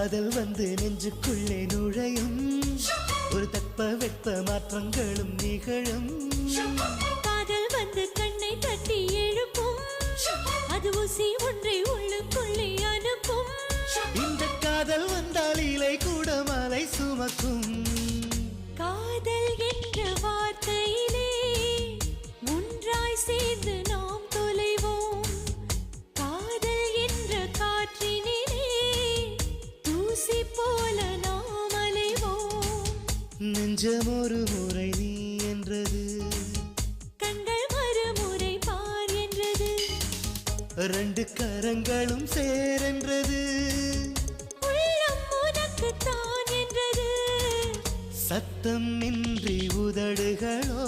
காதல் வந்து நெஞ்சுக்குள்ளே நுழையும் ஒரு தட்பவெட்ப மாற்றங்களும் நிகழும் காதல் வந்து கண்ணை தட்டி எழுப்பும் அது ஊசி ஒன்றை உள்ளுக்குள்ளே அனுப்பும் இந்த காதல் வந்தால் இலை கூட மலை சுமக்கும் காதல் என்ற வார்த்தையிலே ஒன்றாய் சேர்ந்து நாம் தொலைவோம் காதல் என்ற காற்றினிலே தூசி போல நாம் அலைவோம் நெஞ்சம் ஒரு முறை நீ என்றது கண்கள் மறுமுறை பார் என்றது ரெண்டு கரங்களும் சேரென்றது உள்ளம் உனக்கு தான் என்றது சத்தம் இன்றி உதடுகளோ